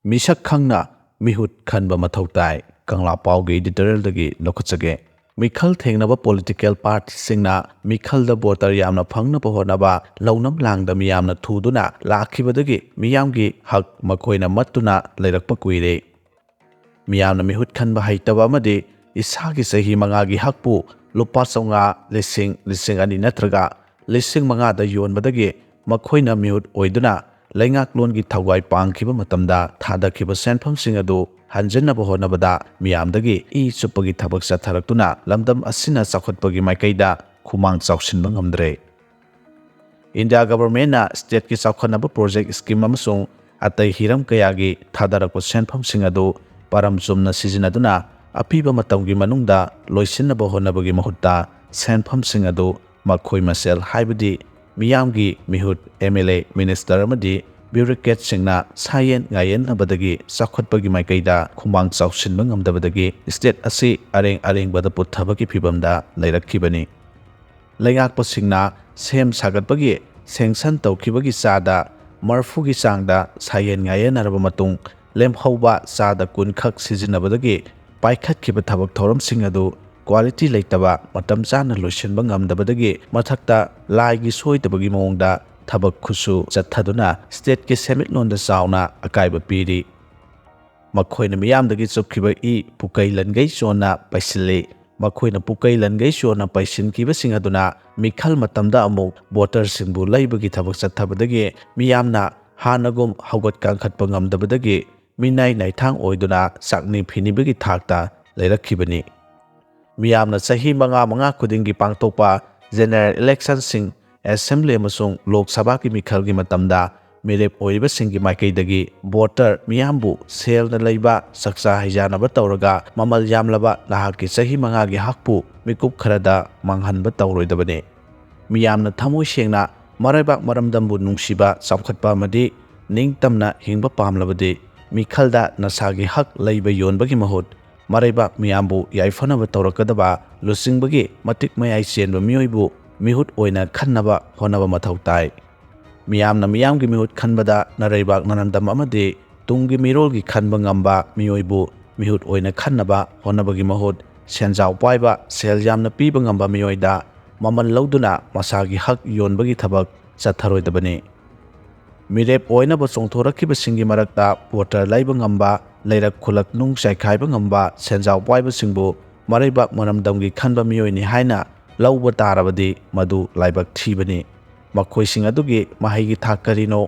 ꯃꯤꯁꯛ ꯈꯪꯅ ꯃꯤꯍꯨꯠ ꯈꯟꯕ ꯃꯊꯧ ꯇꯥꯏ ꯀꯪꯂꯥ ꯄꯥꯎꯒꯤ ꯏꯗꯤꯇꯣꯔꯤꯌꯦꯜꯗꯒꯤ ꯂꯧꯈꯠꯆꯒꯦ ꯃꯤꯈꯜ ꯊꯦꯡꯅꯕ ꯄꯣꯂꯤꯇꯤꯀꯦꯜ ꯄꯥꯔꯇꯤꯁꯤꯡꯅ ꯃꯤꯈꯜꯗ ꯚꯣꯇꯔ ꯌꯥꯝꯅ ꯐꯪꯅꯕ ꯍꯣꯠꯅꯕ ꯂꯧꯅꯝ ꯂꯥꯡꯗ ꯃꯤꯌꯥꯝꯅ ꯊꯨꯗꯨꯅ ꯂꯥꯛꯈꯤꯕꯗꯒꯤ ꯃꯤꯌꯥꯝꯒꯤ ꯍꯛ ꯃꯈꯣꯏꯅ ꯃꯠꯇꯨꯅ ꯂꯩꯔꯛꯄ ꯀꯨꯏꯔꯦ ꯃꯤꯌꯥꯝꯅ ꯃꯤꯍꯨꯠ ꯈꯟꯕ ꯍꯩꯇꯕ ꯑꯃꯗꯤ ꯏꯁꯥꯒꯤ ꯆꯍꯤ 5ꯒꯤ ꯍꯛꯄꯨ ꯂꯨꯄꯥ 500 2,000 ꯅꯠꯇ꯭ꯔꯒ 5,000ꯗ ꯌꯣꯟꯕꯗꯒꯤ ꯃꯈꯣꯏꯅ ꯃꯤꯍꯨꯠ ꯑꯣꯏꯗꯨꯅ ꯂꯩꯉꯥꯛꯂꯣꯟꯒꯤ ꯊꯧꯒꯥꯏ ꯄꯥꯡꯈꯤꯕ ꯃꯇꯝꯗ ꯊꯥꯗꯈꯤꯕ ꯁꯦꯟꯐꯝꯁꯤꯡ ꯑꯗꯨ ꯍꯟꯖꯤꯟꯅꯕ ꯍꯣꯠꯅꯕꯗ ꯃꯤꯌꯥꯝꯗꯒꯤ ꯏ ꯆꯨꯞꯄꯒꯤ ꯊꯕꯛ ꯆꯠꯊꯔꯛꯇꯨꯅ ꯂꯝꯗꯝ ꯑꯁꯤꯅ ꯆꯥꯎꯈꯠꯄꯒꯤ ꯃꯥꯏꯀꯩꯗ ꯈꯨꯃꯥꯡ ꯆꯥꯎꯁꯤꯟꯕ ꯉꯝꯗ꯭ꯔꯦ ꯏꯟꯗꯤꯌꯥ ꯒꯕꯔꯟꯃꯦꯟꯠꯅ ꯁ꯭ꯇꯦꯠꯀꯤ ꯆꯥꯎꯈꯠꯅꯕ ꯄ꯭ꯔꯣꯖꯦꯛ ꯁ꯭ꯀꯤꯝ ꯑꯃꯁꯨꯡ ꯑꯇꯩ ꯍꯤꯔꯝ ꯀꯌꯥꯒꯤ ꯊꯥꯗꯔꯛꯄ ꯁꯦꯟꯐꯝꯁꯤꯡ ꯑꯗꯨ ꯄꯔꯝ ꯆꯨꯝꯅ ꯁꯤꯖꯤꯟꯅꯗꯨꯅ ꯑꯄꯤꯕ ꯃꯇꯝꯒꯤ ꯃꯅꯨꯡꯗ ꯂꯣꯏꯁꯤꯟꯅꯕ ꯍꯣꯠꯅꯕꯒꯤ ꯃꯍꯨꯠꯇ ꯁꯦꯟꯐꯝꯁꯤꯡ ꯑꯗꯨ ꯃꯈꯣꯏ ꯃꯁꯦꯜ ꯍꯥꯏꯕꯗꯤ ꯃꯤꯌꯥꯝꯒꯤ ꯃꯤꯍꯨꯠ MLA ꯃꯤꯅꯤꯁꯇꯔ ꯑꯃꯗꯤ ꯕ꯭ꯌꯨꯔꯣꯀ꯭ꯔꯦꯠꯁꯤꯡꯅ ꯁꯥꯌꯦꯟ ꯉꯥꯌꯦꯟꯅꯕꯗꯒꯤ ꯆꯥꯎꯈꯠꯄꯒꯤ ꯃꯥꯏꯀꯩꯗ ꯈꯨꯃꯥꯡ ꯆꯥꯎꯁꯤꯟꯕ ꯉꯝꯗꯕꯗꯒꯤ ꯁ꯭ꯇꯦꯠ ꯑꯁꯤ ꯑꯔꯦꯡ ꯑꯔꯦꯡꯕꯗ ꯄꯨꯠꯊꯕꯒꯤ ꯐꯤꯚꯝꯗ ꯂꯩꯔꯛꯈꯤꯕꯅꯤ ꯂꯩꯉꯥꯛꯄꯁꯤꯡꯅ ꯁꯦꯝ ꯁꯥꯒꯠꯄꯒꯤ ꯁꯦꯡꯁꯟ ꯇꯧꯈꯤꯕꯒꯤ ꯆꯥꯗ 40ꯒꯤ ꯆꯥꯡꯗ ꯁꯥꯌꯦꯟ ꯉꯥꯌꯦꯟꯅꯔꯕ ꯃꯇꯨꯡ ꯂꯦꯝꯍꯧꯕ ꯆꯥꯗ 10 ꯈꯛ ꯁꯤꯖꯤꯟꯅꯕꯗꯒꯤ ꯄꯥꯏꯈꯠꯈꯤꯕ ꯊꯕꯛ ꯊꯧꯔꯝꯁꯤꯡ ꯑꯗꯨ ꯀ꯭ꯋꯥꯂꯤꯇꯤ ꯂꯩꯇꯕ ꯃꯇꯝ ꯆꯥꯅ ꯂꯣꯏꯁꯤꯟꯕ ꯉꯝꯗꯕꯗꯒꯤ ꯃꯊꯛꯇ ꯂꯥꯏꯒꯤ ꯁꯣꯏꯗꯕꯒꯤ ꯃꯑꯣꯡꯗ ꯊꯕꯛ ꯈꯨꯠꯁꯨ ꯆꯠꯊꯗꯨꯅ ꯁ꯭ꯇꯦꯠꯀꯤ ꯁꯦꯟꯃꯤꯠꯂꯣꯟꯗ ꯆꯥꯎꯅ ꯑꯀꯥꯏꯕ ꯄꯤꯔꯤ ꯃꯈꯣꯏꯅ ꯃꯤꯌꯥꯝꯗꯒꯤ ꯆꯨꯞꯈꯤꯕ ꯄꯨꯀꯩ ꯂꯟꯒꯩ ꯆꯣꯟꯅ ꯄꯩꯁꯤꯜꯂꯤ ꯃꯈꯣꯏꯅ ꯄꯨꯀꯩ ꯂꯟꯒꯩ ꯆꯣꯟꯅ ꯄꯩꯁꯤꯟꯈꯤꯕꯁꯤꯡ ꯑꯗꯨꯅ ꯃꯤꯈꯜ ꯃꯇꯝꯗ ꯑꯃꯨꯛ ꯚꯣꯇꯔꯁꯤꯡꯕꯨ ꯂꯩꯕꯒꯤ ꯊꯕꯛ ꯆꯠꯊꯕꯗꯒꯤ ꯃꯤꯌꯥꯝꯅ ꯍꯥꯟꯅꯒꯨꯝ ꯍꯧꯒꯠ ꯀꯥꯡꯈꯠꯄ ꯉꯝꯗꯕꯗꯒꯤ ꯃꯤꯅꯥꯏ ꯅꯥꯏꯊꯥꯡ ꯑꯣꯏꯗꯨꯅ ꯆꯥꯛꯅꯤ ꯐꯤꯅꯤꯕꯒꯤ ꯊꯥꯛꯇ ꯂꯩꯔꯛꯈꯤꯕꯅꯤ ꯃꯤꯌꯥꯝꯅ ꯆꯍꯤ 5 ꯈꯨꯗꯤꯡꯒꯤ ꯄꯥꯡꯊꯣꯛꯄ ꯖꯦꯅꯔꯦꯜ ꯏꯂꯦꯛꯁꯟꯁꯤꯡ ꯑꯦꯁꯦꯝꯕ꯭ꯂꯤ ꯑꯃꯁꯨꯡ ꯂꯣꯛ ꯁꯚꯥꯒꯤ ꯃꯤꯈꯜꯒꯤ ꯃꯇꯝꯗ ꯃꯤꯔꯦꯞ ꯑꯣꯏꯔꯤꯕꯁꯤꯡꯒꯤ ꯃꯥꯏꯀꯩꯗꯒꯤ ꯚꯣꯇꯔ ꯃꯤꯌꯥꯝꯕꯨ ꯁꯦꯜꯅ ꯂꯩꯕ ꯆꯥꯛꯆꯥ ꯍꯩꯖꯥꯟꯅꯕ ꯇꯧꯔꯒ ꯃꯃꯜ ꯌꯥꯝꯂꯕ ꯅꯍꯥꯛꯀꯤ ꯆꯍꯤ 5ꯒꯤ ꯍꯛꯄꯨ ꯃꯤꯀꯨꯞ ꯈꯔꯗ ꯃꯥꯡꯍꯟꯕ ꯇꯧꯔꯣꯏꯗꯕꯅꯤ ꯃꯤꯌꯥꯝꯅ ꯊꯃꯣꯏ ꯁꯦꯡꯅ ꯃꯔꯩꯕꯥꯛ ꯃꯔꯝꯗꯝꯕꯨ ꯅꯨꯡꯁꯤꯕ ꯆꯥꯎꯈꯠꯄ ꯑꯃꯗꯤ ꯅꯤꯡꯇꯝꯅ ꯍꯤꯡꯕ ꯄꯥꯝꯂꯕꯗꯤ ꯃꯤꯈꯜꯗ ꯅꯁꯥꯒꯤ ꯍꯛ ꯂꯩꯕ ꯌꯣꯟꯕꯒꯤ ꯃꯍꯨꯠ ꯃꯔꯩꯕꯥꯛ ꯃꯤꯌꯥꯝꯕꯨ ꯌꯥꯏꯐꯅꯕ ꯇꯧꯔꯛꯀꯗꯕ ꯂꯨꯆꯤꯡꯕꯒꯤ ꯃꯇꯤꯛ ꯃꯌꯥꯏ ꯆꯦꯟꯕ ꯃꯤꯑꯣꯏꯕꯨ ꯃꯤꯍꯨꯠ ꯑꯣꯏꯅ ꯈꯟꯅꯕ ꯍꯣꯠꯅꯕ ꯃꯊꯧ ꯇꯥꯏ ꯃꯤꯌꯥꯝꯅ ꯃꯤꯌꯥꯝꯒꯤ ꯃꯤꯍꯨꯠ ꯈꯟꯕꯗ ꯅꯔꯩꯕꯥꯛ ꯅꯔꯝꯗꯝ ꯑꯃꯗꯤ ꯇꯨꯡꯒꯤ ꯃꯤꯔꯣꯜꯒꯤ ꯈꯟꯕ ꯉꯝꯕ ꯃꯤꯑꯣꯏꯕꯨ ꯃꯤꯍꯨꯠ ꯑꯣꯏꯅ ꯈꯟꯅꯕ ꯍꯣꯠꯅꯕꯒꯤ ꯃꯍꯨꯠ ꯁꯦꯟꯖꯥꯎ ꯄꯥꯏꯕ ꯁꯦꯜ ꯌꯥꯝꯅ ꯄꯤꯕ ꯉꯝꯕ ꯃꯤꯑꯣꯏꯗ ꯃꯃꯜ ꯂꯧꯗꯨꯅ ꯃꯁꯥꯒꯤ ꯍꯛ ꯌꯣꯟꯕꯒꯤ ꯊꯕꯛ ꯆꯠꯊꯔꯣꯏꯗꯕꯅꯤ ꯃꯤꯔꯦꯞ ꯑꯣꯏꯅꯕ ꯆꯣꯡꯊꯣꯔꯛꯈꯤꯕꯁꯤꯡꯒꯤ ꯃꯔꯛꯇ ꯚꯣꯇꯔ ꯂꯩꯕ ꯉꯝꯕ ꯂꯩꯔꯛ ꯈꯨꯜꯂꯛ ꯅꯨꯡ ꯆꯥꯏꯈꯥꯏꯕ ꯉꯝꯕ ꯁꯦꯟꯖꯥꯎ ꯄꯥꯏꯕꯁꯤꯡꯕꯨ ꯃꯔꯩꯕꯥꯛ ꯃꯔꯝꯗꯝꯒꯤ ꯈꯟꯕ ꯃꯤꯑꯣꯏꯅꯤ ꯍꯥꯏꯅ ꯂꯧꯕ ꯇꯥꯔꯕꯗꯤ ꯃꯗꯨ ꯂꯥꯏꯕꯛ ꯊꯤꯕꯅꯤ ꯃꯈꯣꯏꯁꯤꯡ ꯑꯗꯨꯒꯤ ꯃꯍꯩꯒꯤ ꯊꯥꯛ ꯀꯔꯤꯅꯣ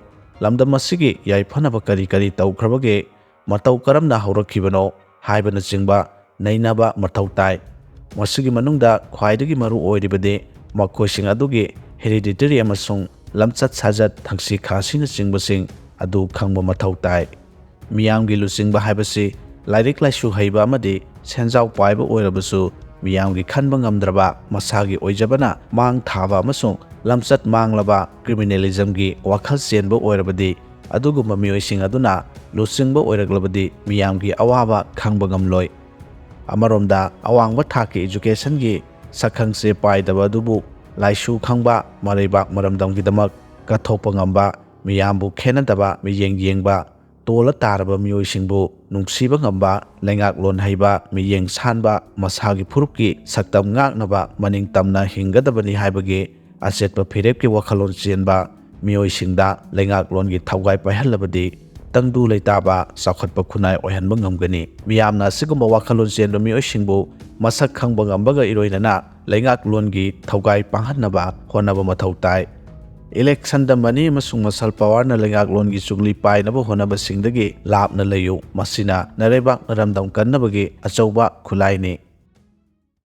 ꯂꯝꯗꯝ ꯑꯁꯤꯒꯤ ꯌꯥꯏꯐꯅꯕ ꯀꯔꯤ ꯀꯔꯤ ꯇꯧꯈ꯭ꯔꯕꯒꯦ ꯃꯇꯧ ꯀꯔꯝꯅ ꯍꯧꯔꯛꯈꯤꯕꯅꯣ ꯍꯥꯏꯕꯅꯆꯤꯡꯕ ꯅꯩꯅꯕ ꯃꯊꯧ ꯇꯥꯏ ꯃꯁꯤꯒꯤ ꯃꯅꯨꯡꯗ ꯈ꯭ꯋꯥꯏꯗꯒꯤ ꯃꯔꯨ ꯑꯣꯏꯔꯤꯕꯗꯤ ꯃꯈꯣꯏꯁꯤꯡ ꯑꯗꯨꯒꯤ ꯍꯦꯔꯤꯗꯤꯇꯔꯤ ꯑꯃꯁꯨꯡ ꯂꯝꯆꯠ ꯁꯥꯖꯠ ꯊꯛꯁꯤ ꯈꯥꯁꯤꯅꯆꯤꯡꯕꯁꯤꯡ ꯑꯗꯨ ꯈꯪꯕ ꯃꯊꯧ ꯇꯥꯏ ꯃꯤꯌꯥꯝꯒꯤ ꯂꯨꯆꯤꯡꯕ ꯍꯥꯏꯕꯁꯤ ꯂꯥꯏꯔꯤꯛ ꯂꯥꯏꯁꯨ ꯍꯩꯕ ꯑꯃꯗꯤ ꯁꯦꯟꯖꯥꯎ ꯄꯥꯏꯕ ꯑꯣꯏꯔꯕꯁꯨ ꯃꯤꯌꯥꯝꯒꯤ ꯈꯟꯕ ꯉꯝꯗ꯭ꯔꯕ ꯃꯁꯥꯒꯤ ꯑꯣꯏꯖꯕꯅ ꯃꯥꯡ ꯊꯥꯕ ꯑꯃꯁꯨꯡ ꯂꯝꯆꯠ ꯃꯥꯡꯂꯕ ꯀ꯭ꯔꯤꯃꯤꯅꯦꯂꯤꯖꯝꯒꯤ ꯋꯥꯈꯜ ꯆꯦꯟꯕ ꯑꯣꯏꯔꯕꯗꯤ ꯑꯗꯨꯒꯨꯝꯕ ꯃꯤꯑꯣꯏꯁꯤꯡ ꯑꯗꯨꯅ ꯂꯨꯆꯤꯡꯕ ꯑꯣꯏꯔꯛꯂꯕꯗꯤ ꯃꯤꯌꯥꯝꯒꯤ ꯑꯋꯥꯕ ꯈꯪꯕ ꯉꯝꯂꯣꯏ ꯑꯃꯔꯣꯝꯗ ꯑꯋꯥꯡꯕ ꯊꯥꯛꯀꯤ ꯏꯖꯨꯀꯦꯁꯟꯒꯤ ꯁꯛꯈꯪꯆꯦ ꯄꯥꯏꯗꯕ ꯑꯗꯨꯕꯨ ꯂꯥꯏꯁꯨ ꯈꯪꯕ ꯃꯔꯩꯕꯥꯛ ꯃꯔꯝꯗꯝꯒꯤꯗꯃꯛ ꯀꯠꯊꯣꯛꯄ ꯉꯝꯕ ꯃꯤꯌꯥꯝꯕꯨ ꯈꯦꯟꯅꯗꯕ ꯃꯤꯠꯌꯦꯡ ꯌꯦꯡꯕ ꯇꯣꯜꯂ ꯇꯥꯔꯕ ꯃꯤꯑꯣꯏꯁꯤꯡꯕꯨ ꯅꯨꯡꯁꯤꯕ ꯉꯝꯕ ꯂꯩꯉꯥꯛꯂꯣꯟ ꯍꯩꯕ ꯃꯤꯠꯌꯦꯡ ꯁꯥꯟꯕ ꯃꯁꯥꯒꯤ ꯐꯨꯔꯨꯞꯀꯤ ꯁꯛꯇꯝ ꯉꯥꯛꯅꯕ ꯃꯅꯤꯡ ꯇꯝꯅ ꯍꯤꯡꯒꯗꯕꯅꯤ ꯍꯥꯏꯕꯒꯤ ꯑꯆꯦꯠꯄ ꯐꯤꯔꯦꯞꯀꯤ ꯋꯥꯈꯜꯂꯣꯟ ꯆꯦꯟꯕ ꯃꯤꯑꯣꯏꯁꯤꯡꯗ ꯂꯩꯉꯥꯛꯂꯣꯟꯒꯤ ꯊꯧꯒꯥꯏ ꯄꯥꯏꯍꯜꯂꯕꯗꯤ ꯇꯪꯗꯨ ꯂꯩꯇꯥꯕ ꯆꯥꯎꯈꯠꯄ ꯈꯨꯟꯅꯥꯏ ꯑꯣꯏꯍꯟꯕ ꯉꯝꯒꯅꯤ ꯃꯤꯌꯥꯝꯅ ꯑꯁꯤꯒꯨꯝꯕ ꯋꯥꯈꯜꯂꯣꯟ ꯆꯦꯟꯕ ꯃꯤꯑꯣꯏꯁꯤꯡꯕꯨ ꯃꯁꯛ ꯈꯪꯕ ꯉꯝꯕꯒ ꯏꯔꯣꯏꯅꯅ ꯂꯩꯉꯥꯛꯂꯣꯟꯒꯤ ꯊꯧꯒꯥꯏ ꯄꯥꯡꯍꯟꯅꯕ ꯍꯣꯠꯅꯕ ꯃꯊꯧ ꯇꯥꯏ ꯏꯂꯦꯛꯁꯟꯗ ꯃꯅꯤ ꯑꯃꯁꯨꯡ ꯃꯁꯜ ꯄꯥꯋꯔꯅ ꯂꯩꯉꯥꯛꯂꯣꯟꯒꯤ ꯆꯨꯡꯂꯤ ꯄꯥꯏꯅꯕ ꯍꯣꯠꯅꯕꯁꯤꯡꯗꯒꯤ ꯂꯥꯞꯅ ꯂꯩꯌꯨ ꯃꯁꯤꯅ ꯅꯔꯩꯕꯥꯛ ꯅꯔꯝꯗꯝ ꯀꯟꯅꯕꯒꯤ ꯑꯆꯧꯕ ꯈꯨꯠꯂꯥꯏꯅꯤ